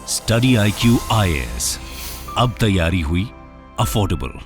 Study IQ IAS, अब तैयारी हुई अफोर्डेबल।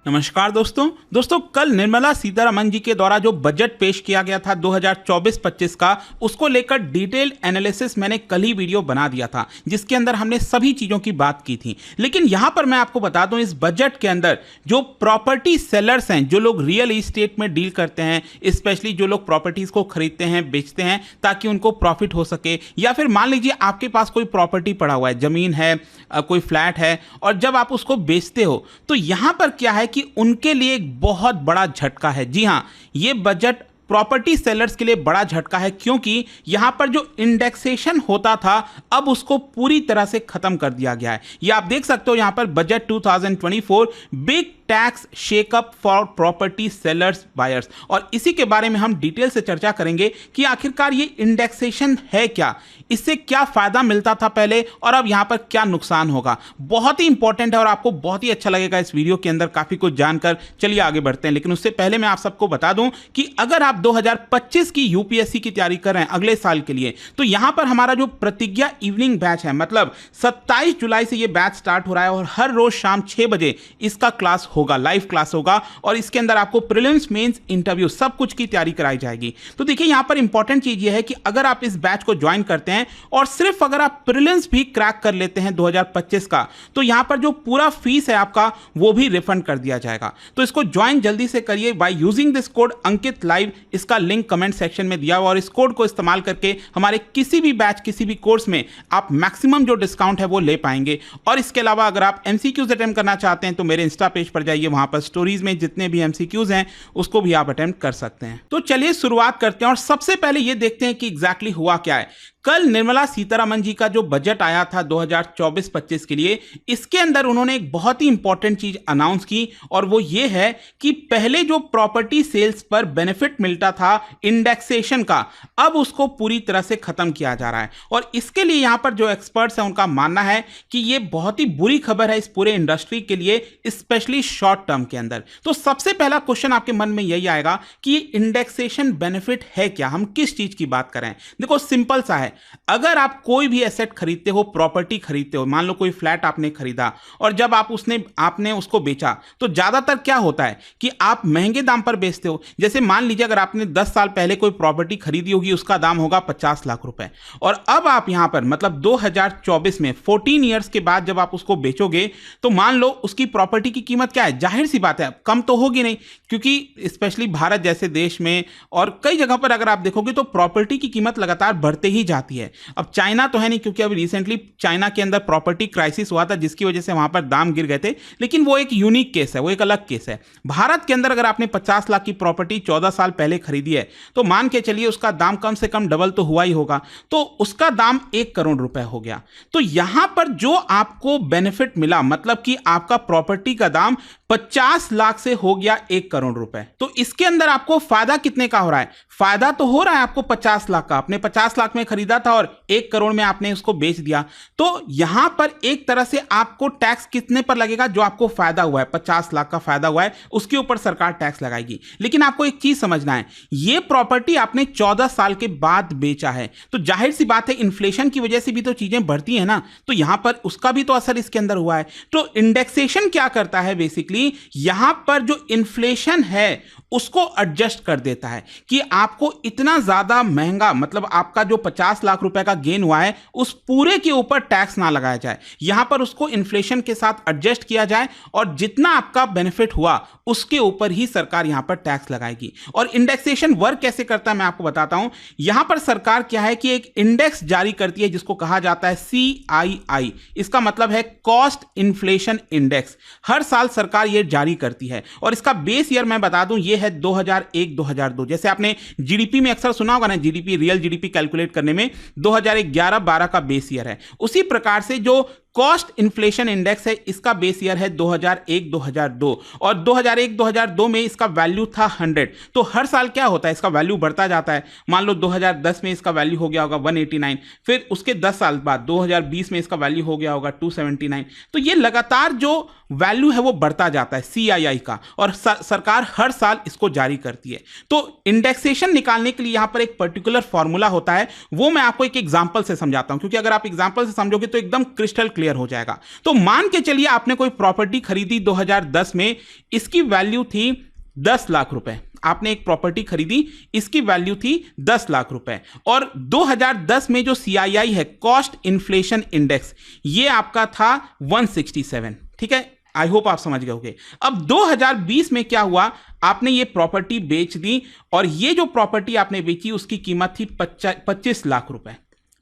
नमस्कार दोस्तों कल निर्मला सीतारमण जी के द्वारा जो बजट पेश किया गया था 2024-25 का, उसको लेकर डिटेल्ड एनालिसिस मैंने कल ही वीडियो बना दिया था, जिसके अंदर हमने सभी चीज़ों की बात की थी। लेकिन यहाँ पर मैं आपको बता दूं, इस बजट के अंदर जो प्रॉपर्टी सेलर्स हैं, जो लोग रियल इस्टेट में डील करते हैं, स्पेशली जो लोग प्रॉपर्टीज़ को खरीदते हैं, बेचते हैं ताकि उनको प्रॉफिट हो सके, या फिर मान लीजिए आपके पास कोई प्रॉपर्टी पड़ा हुआ है, ज़मीन है, कोई फ्लैट है, और जब आप उसको बेचते हो तो यहाँ पर क्या है कि उनके लिए एक बहुत बड़ा झटका है। जी हां, ये बजट प्रॉपर्टी सेलर्स के लिए बड़ा झटका है, क्योंकि यहां पर जो इंडेक्सेशन होता था अब उसको पूरी तरह से खत्म कर दिया गया है। ये आप देख सकते हो यहां पर budget 2024 big tax shake up for property sellers buyers, और इसी के बारे में हम डिटेल से चर्चा करेंगे कि आखिरकार ये इंडेक्सेशन है क्या, इससे क्या फायदा मिलता था पहले और अब यहां पर क्या नुकसान होगा। बहुत ही इंपॉर्टेंट है और आपको बहुत ही अच्छा लगेगा इस वीडियो के अंदर काफी कुछ जानकर। चलिए आगे बढ़ते हैं, लेकिन उससे पहले मैं आप सबको बता दूं कि अगर आप 2025 की यूपीएससी की तैयारी कर रहे हैं अगले साल के लिए, तो यहां पर हमारा जो प्रतिज्ञा इवनिंग बैच है, मतलब 27 जुलाई से यह बैच स्टार्ट हो रहा है और हर रोज शाम 6 बजे इसका क्लास होगा, लाइव क्लास होगा, और इसके अंदर आपको प्रीलिम्स, मेंस, इंटरव्यू सब कुछ की तैयारी कराई जाएगी। तो देखिए यहां पर इंपॉर्टेंट चीज यह है कि अगर आप इस बैच को ज्वाइन करते हैं और सिर्फ अगर आप प्रीलिम्स भी क्रैक कर लेते हैं 2025 का, तो यहां पर जो पूरा फीस है आपका वो भी रिफंड कर दिया जाएगा। तो इसको ज्वाइन जल्दी से करिए by using this code Ankit live. इसका लिंक कमेंट सेक्शन में दिया हुआ, और इस कोड को इस्तेमाल करके हमारे किसी भी बैच, किसी भी कोर्स में आप मैक्सिमम जो डिस्काउंट है वो ले पाएंगे। और इसके अलावा अगर आप एमसीक्यूज अटेम्प्ट करना चाहते हैं तो मेरे इंस्टा पेज पर जाइए, वहां पर स्टोरीज में जितने भी एमसीक्यूज हैं उसको भी आप अटेम्प्ट कर सकते हैं। तो चलिए शुरुआत करते हैं और सबसे पहले ये देखते हैं कि एग्जैक्टली हुआ क्या है। कल निर्मला सीतारमण जी का जो बजट आया था 2024-25 के लिए, इसके अंदर उन्होंने एक बहुत ही इंपॉर्टेंट चीज अनाउंस की, और वो ये है कि पहले जो प्रॉपर्टी सेल्स पर बेनिफिट मिलता था इंडेक्सेशन का, अब उसको पूरी तरह से खत्म किया जा रहा है। और इसके लिए यहां पर जो एक्सपर्ट्स हैं उनका मानना है कि ये बहुत ही बुरी खबर है इस पूरे इंडस्ट्री के लिए, स्पेशली शॉर्ट टर्म के अंदर। तो सबसे पहला क्वेश्चन आपके मन में यही आएगा कि ये इंडेक्सेशन बेनिफिट है क्या, हम किस चीज की बात करें। देखो सिंपल सा है, अगर आप कोई भी एसेट खरीदते हो, प्रॉपर्टी खरीदते हो, मान लो कोई फ्लैट आपने खरीदा और जब आपने उसको बेचा, तो ज्यादातर क्या होता है कि आप महंगे दाम पर बेचते हो। जैसे मान लीजिए अगर आपने 10 साल पहले कोई प्रॉपर्टी खरीदी होगी, उसका दाम होगा 50 लाख रुपए, और अब आप यहां पर मतलब 2024 में 14 ईयर्स के बाद जब आप उसको बेचोगे, तो मान लो उसकी प्रॉपर्टी की कीमत क्या है, जाहिर सी बात है कम तो होगी नहीं, क्योंकि स्पेशली भारत जैसे देश में और कई जगह पर अगर आप देखोगे तो प्रॉपर्टी की कीमत लगातार बढ़ते ही जाती है। अब चाइना तो है नहीं, क्योंकि अभी रिसेंटली चाइना के अंदर प्रॉपर्टी क्राइसिस हुआ था जिसकी वजह से वहां पर दाम गिर गए थे, लेकिन वो एक यूनिक केस है, वो एक अलग केस है। भारत के अंदर अगर आपने 50 लाख की प्रॉपर्टी 14 साल पहले खरीदी है, तो मान के चलिए उसका दाम कम से कम डबल तो हुआ ही होगा, तो उसका दाम 1 करोड़ रुपए हो गया। तो यहां पर जो आपको बेनिफिट मिला, मतलब कि आपका प्रॉपर्टी का दाम 50 लाख से हो गया 1 करोड़ रुपए। तो इसके अंदर आपको फायदा कितने का हो रहा है? फायदा तो हो रहा है आपको 50 लाख का, आपने 50 लाख में खरीदा था और 1 करोड़ में आपने उसको बेच दिया। तो यहां पर एक तरह से आपको टैक्स कितने पर लगेगा? जो आपको फायदा हुआ है, 50 लाख का फायदा हुआ है, उसके ऊपर सरकार टैक्स लगाएगी। लेकिन आपको एक चीज समझना है, यह प्रॉपर्टी आपने 14 साल के बाद बेचा है, तो जाहिर सी बात है इन्फ्लेशन की वजह से भी तो चीजें बढ़ती है ना, तो यहां पर उसका भी तो असर इसके अंदर हुआ है। तो इंडेक्सेशन क्या करता है, बेसिकली यहां पर जो इन्फ्लेशन है उसको एडजस्ट कर देता है कि आपको इतना ज्यादा महंगा, मतलब आपका जो 50 लाख रुपए का गेन हुआ है उस पूरे के ऊपर टैक्स ना लगाया जाए, यहां पर उसको इन्फ्लेशन के साथ एडजस्ट किया जाए, और जितना आपका बेनिफिट हुआ उसके ऊपर ही सरकार यहां पर टैक्स लगाएगी। और इंडेक्सेशन वर्क कैसे करता है मैं आपको बताता हूं। यहां पर सरकार क्या है कि एक इंडेक्स जारी करती है जिसको कहा जाता है CII, इसका मतलब है कॉस्ट इन्फ्लेशन इंडेक्स। हर साल सरकार यह जारी करती है, और इसका बेस ईयर मैं बता दूं ये है 2001-2002। जैसे आपने जीडीपी में अक्सर सुना होगा ना, जीडीपी, रियल जीडीपी कैलकुलेट करने में 2011-12 का बेस ईयर है। उसी प्रकार से जो कॉस्ट इन्फ्लेशन इंडेक्स है, इसका बेस ईयर है 2001-2002, और 2001-2002 में इसका वैल्यू था 100। तो हर साल क्या होता है, इसका वैल्यू बढ़ता जाता है। मान लो 2010 में इसका वैल्यू हो गया होगा 189, फिर उसके 10 साल बाद 2020 में इसका वैल्यू हो गया होगा 279। तो ये लगातार जो वैल्यू है वो बढ़ता जाता है CII का, और सरकार हर साल इसको जारी करती है। तो इंडेक्सेशन निकालने के लिए यहां पर एक पर्टिकुलर फॉर्मूला होता है, वो मैं आपको एक एग्जांपल से समझाता हूं, क्योंकि अगर आप एग्जांपल से समझोगे तो एकदम क्रिस्टल क्लियर हो जाएगा। तो मान के चलिए आपने कोई प्रॉपर्टी खरीदी 2010 में, इसकी वैल्यू थी 10 लाख रुपए। आपने एक प्रॉपर्टी खरीदी, इसकी वैल्यू थी 10 लाख रुपए, और 2010 में जो CII है, कॉस्ट इन्फ्लेशन इंडेक्स, ये आपका था 167। ठीक है, आई होप आप समझ गए होंगे। अब 2020 में क्या हुआ, आपने ये प्रॉपर्टी बेच दी, और ये जो प्रॉपर्टी आपने बेची उसकी कीमत थी 25 लाख रुपए।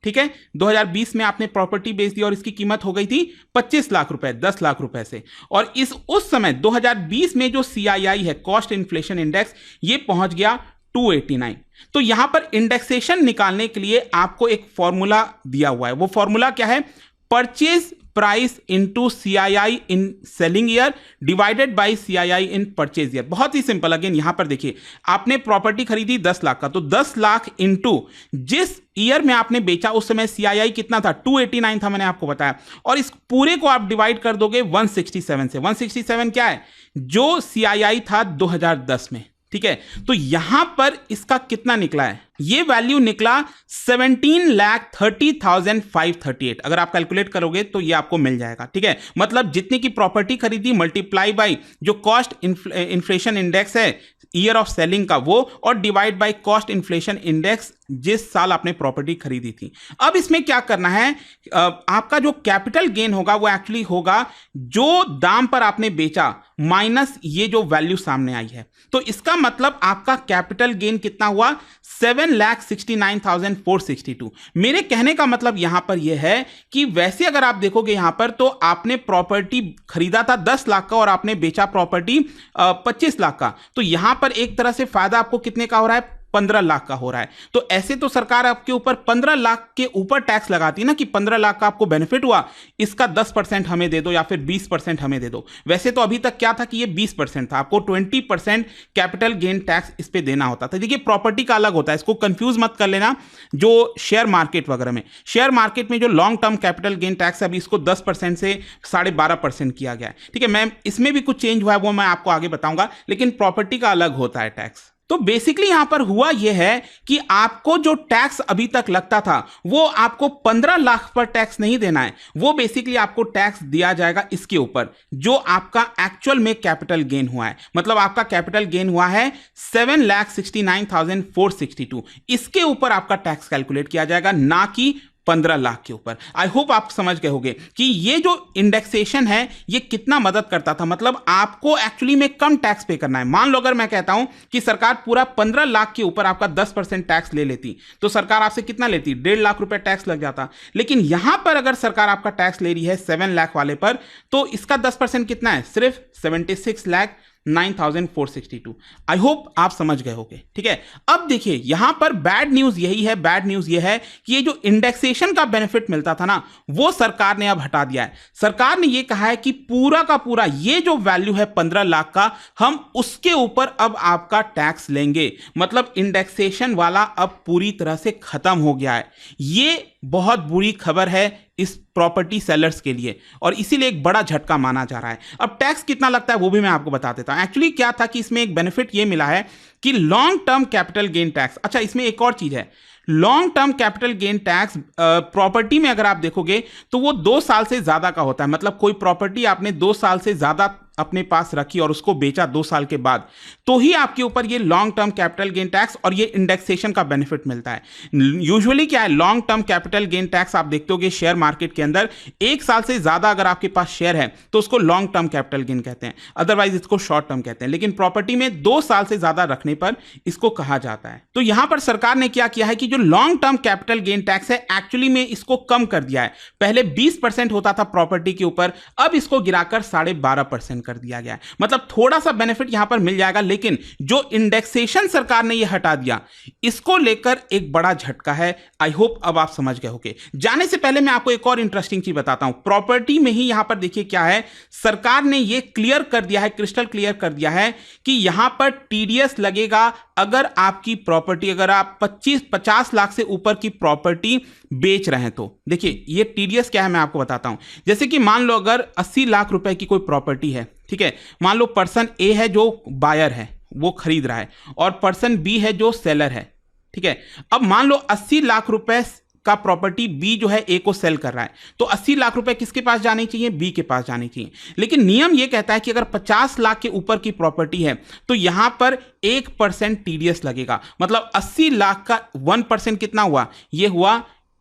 ठीक है, 2020 में आपने प्रॉपर्टी बेच दी और इसकी कीमत हो गई थी 25 लाख रुपए, 10 लाख रुपए से। और उस समय 2020 में जो CII है, कॉस्ट इन्फ्लेशन इंडेक्स, ये पहुंच गया 289। तो यहां पर इंडेक्सेशन निकालने के लिए आपको एक फॉर्मूला दिया हुआ है। वो फॉर्मूला क्या है? Purchase price into CII in selling year divided by CII in purchase year. बहुत ही सिंपल। अगेन यहां पर देखिए, आपने प्रॉपर्टी खरीदी 10 लाख का, तो 10 लाख इंटू जिस ईयर में आपने बेचा उस समय CII कितना था? 289 था, मैंने आपको बताया। और इस पूरे को आप डिवाइड कर दोगे 167 से। 167 क्या है? जो CII था 2010 में। ठीक है, तो यहां पर इसका कितना निकला है? ये वैल्यू निकला 17,30,538। अगर आप कैलकुलेट करोगे तो ये आपको मिल जाएगा। ठीक है, मतलब जितने की प्रॉपर्टी खरीदी मल्टीप्लाई बाई जो कॉस्ट इन्फ्लेशन इंडेक्स है ईयर ऑफ सेलिंग का, वो, और divide by cost inflation index जिस साल आपने प्रॉपर्टी खरीदी थी। अब इसमें क्या करना है, आपका जो कैपिटल गेन होगा वो एक्चुअली होगा जो दाम पर आपने बेचा माइनस ये जो वैल्यू सामने आई है। तो इसका मतलब आपका कैपिटल गेन कितना हुआ? 7,69,462। मेरे कहने का मतलब यहां पर यह है कि वैसे अगर आप देखोगे यहां पर, तो आपने प्रॉपर्टी खरीदा था 10 लाख का और आपने बेचा प्रॉपर्टी 25 लाख का, तो यहां पर एक तरह से फायदा आपको कितने का हो रहा है? 15 लाख का हो रहा है। तो ऐसे तो सरकार आपके ऊपर 15 लाख के ऊपर टैक्स लगाती है ना, कि 15 लाख का आपको बेनिफिट हुआ, इसका 10% हमें दे दो या फिर 20% हमें दे दो। वैसे तो अभी तक क्या था कि ये 20% था, आपको 20% कैपिटल गेन टैक्स इस पे देना होता था। देखिए, प्रॉपर्टी का अलग होता है, इसको कंफ्यूज मत कर लेना। जो शेयर मार्केट वगैरह में, शेयर मार्केट में जो long term capital gain tax है, अभी इसको 10% से 12.5% किया गया है। ठीक है, मैं इसमें भी कुछ चेंज हुआ है, वो मैं आपको आगे बताऊंगा, लेकिन प्रॉपर्टी का अलग होता है टैक्स। तो बेसिकली यहां पर हुआ यह है कि आपको जो टैक्स अभी तक लगता था वो आपको 15 लाख पर टैक्स नहीं देना है, वो बेसिकली आपको टैक्स दिया जाएगा इसके ऊपर जो आपका एक्चुअल में कैपिटल गेन हुआ है। मतलब आपका कैपिटल गेन हुआ है 7,69,462, इसके ऊपर आपका टैक्स कैलकुलेट किया जाएगा, ना कि 15 लाख के ऊपर। आई होप आप समझ गए होंगे कि ये जो इंडेक्सेशन है ये कितना मदद करता था। मतलब आपको एक्चुअली में कम टैक्स पे करना है। मान लो अगर मैं कहता हूं कि सरकार पूरा 15 लाख के ऊपर आपका 10% टैक्स ले लेती, तो सरकार आपसे कितना लेती? 1.5 लाख रुपए टैक्स लग जाता। लेकिन यहां पर अगर सरकार आपका टैक्स ले रही है 7 लाख वाले पर, तो इसका 10% कितना है? सिर्फ 76,09,462। आई होप आप समझ गए होंगे। ठीक है, अब देखिए यहां पर बैड न्यूज यही है, बैड न्यूज यह है कि ये जो इंडेक्सेशन का बेनिफिट मिलता था ना, वो सरकार ने अब हटा दिया है। सरकार ने ये कहा है कि पूरा का पूरा ये जो वैल्यू है 15 लाख का, हम उसके ऊपर अब आपका टैक्स लेंगे। मतलब इंडेक्सेशन वाला अब पूरी तरह से खत्म हो गया है। ये बहुत बुरी खबर है इस प्रॉपर्टी सेलर्स के लिए, और इसीलिए एक बड़ा झटका माना जा रहा है। अब टैक्स कितना लगता है वो भी मैं आपको बता देता हूं। एक्चुअली क्या था कि इसमें एक बेनिफिट ये मिला है कि long term capital gain tax. अच्छा, इसमें एक और चीज है, long term capital gain tax property में अगर आप देखोगे तो वो 2 साल से ज्यादा का होता है। मतलब कोई प्रॉपर्टी आपने 2 साल से ज्यादा अपने पास रखी और उसको बेचा 2 साल के बाद, तो ही आपके ऊपर ये long term capital gain tax और ये इंडेक्सेशन का बेनिफिट मिलता है। यूजुअली क्या है, long term capital gain tax आप देखते होगे शेयर मार्केट के अंदर 1 साल से ज्यादा अगर आपके पास शेयर है तो उसको लॉन्ग टर्म कैपिटल गेन कहते हैं, अदरवाइज इसको शॉर्ट टर्म कहते हैं। लेकिन प्रॉपर्टी में 2 साल से ज्यादा रखने पर इसको कहा जाता है। तो यहां पर सरकार ने क्या किया है कि जो long term capital gain tax है एक्चुअली में इसको कम कर दिया है। पहले 20% होता था प्रॉपर्टी के ऊपर, अब इसको गिराकर 12.5% कर दिया गया है। मतलब थोड़ा सा बेनिफिट यहां पर मिल जाएगा, लेकिन जो इंडेक्सेशन सरकार ने यह हटा दिया, इसको लेकर एक बड़ा झटका है। आई होप अब आप समझ गए होंगे। जाने से पहले मैं आपको एक और इंटरेस्टिंग चीज बताता हूं। प्रॉपर्टी में ही यहां पर देखिए क्या है, सरकार ने यह क्लियर कर दिया है, क्रिस्टल क्लियर कर दिया है कि यहां पर टीडीएस लगेगा अगर आपकी प्रॉपर्टी, अगर आप 50 लाख से ऊपर की प्रॉपर्टी बेच रहे हैं तो देखिए ये टीडीएस क्या है मैं आपको बताता हूं। जैसे कि मान लो अगर 80 लाख रुपए की कोई प्रॉपर्टी है, ठीक है, मान लो पर्सन ए है जो बायर है, वो खरीद रहा है, और पर्सन बी है जो सेलर है, ठीक है। अब मान लो 80 लाख रुपए का प्रॉपर्टी बी जो है ए को सेल कर रहा है, तो 80 लाख रुपए किसके पास जाने चाहिए? बी के पास जाने चाहिए। लेकिन नियम यह कहता है कि अगर 50 लाख के ऊपर की प्रॉपर्टी है तो यहां पर 1% टीडीएस लगेगा। मतलब 80 लाख का 1% कितना हुआ? यह हुआ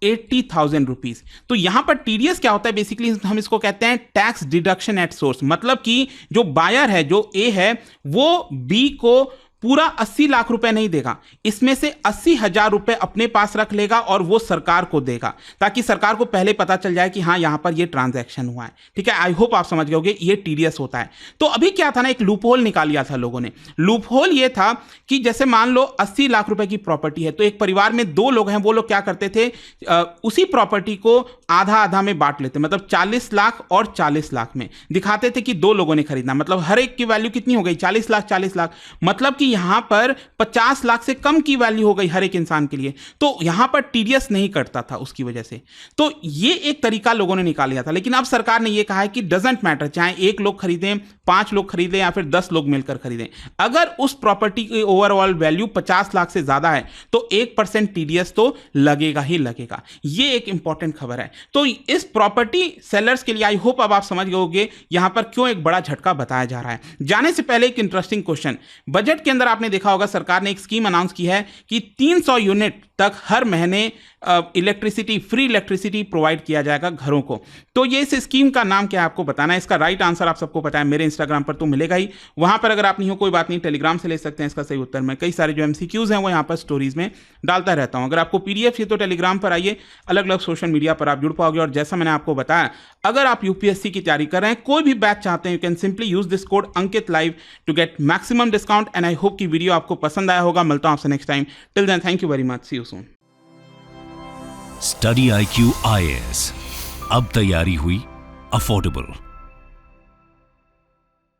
80,000 रुपीज। तो यहां पर टीडीएस क्या होता है? बेसिकली हम इसको कहते हैं टैक्स डिडक्शन एट सोर्स। मतलब कि जो बायर है, जो ए है, वो बी को पूरा 80 लाख रुपए नहीं देगा, इसमें से 80,000 रुपए अपने पास रख लेगा और वो सरकार को देगा, ताकि सरकार को पहले पता चल जाए कि हाँ यहां पर ये ट्रांजैक्शन हुआ है। ठीक है, आई होप आप समझ गए होंगे ये टीडीएस होता है। तो अभी क्या था ना, एक लूप होल निकाल लिया था लोगों ने। लूप होल ये था कि जैसे मान लो 80 लाख रुपए की प्रॉपर्टी है, तो एक परिवार में 2 लोग हैं, वो लोग क्या करते थे, उसी प्रॉपर्टी को आधा आधा में बांट लेते, मतलब 40 लाख और 40 लाख में दिखाते थे कि 2 लोगों ने खरीदना, मतलब हर एक की वैल्यू कितनी हो गई? 40 लाख 40 लाख, मतलब कि यहां पर 50 लाख से कम की वैल्यू हो गई हर एक इंसान के लिए। तो यहां पर टीडीएस नहीं कटता था उसकी वजह से। तो ये एक तरीका लोगों ने निकाल लिया था। लेकिन अब सरकार ने यह कहा है कि डजंट मैटर, चाहे 1 लोग खरीदें, 5 लोग खरीदें या फिर 10 लोग मिलकर खरीदें, अगर उस प्रॉपर्टी की ओवरऑल वैल्यू 50 लाख से ज्यादा है तो 1% टीडीएस तो लगेगा ही लगेगा। ये एक इंपॉर्टेंट खबर है। तो इस प्रॉपर्टी सेलर्स के लिए आई होप अब आप समझ गए होंगे यहां पर क्यों एक बड़ा झटका बताया जा रहा है। जाने से पहले एक इंटरेस्टिंग क्वेश्चन, बजट के अंदर आपने देखा होगा सरकार ने एक स्कीम अनाउंस की है कि 300 यूनिट तक हर महीने इलेक्ट्रिसिटी, फ्री इलेक्ट्रिसिटी प्रोवाइड किया जाएगा घरों को। तो ये इस स्कीम का नाम क्या है आपको बताना है। इसका राइट आंसर आप सबको पता है, मेरे इंस्टाग्राम पर तो मिलेगा ही, वहां पर अगर आप नहीं हो कोई बात नहीं, टेलीग्राम से ले सकते हैं इसका सही उत्तर। मैं कई सारे जो एमसीक्यूज हैं वो यहाँ पर स्टोरीज में डालता रहता हूं। अगर आपको पीडीएफ चाहिए तो टेलीग्राम पर आइए, अलग अलग सोशल मीडिया पर आप जुड़ पाओगे। और जैसा मैंने आपको बताया, अगर आप यूपीएससी की तैयारी कर रहे हैं, कोई भी बैच चाहते हैं, you can simply use this code Ankit live to get maximum discount. And I hope कि वीडियो आपको पसंद आया होगा। मिलता हूं आपसे next time. Till then, thank you very much, see you soon. Study IQ IAS, अब तैयारी हुई अफोर्डेबल।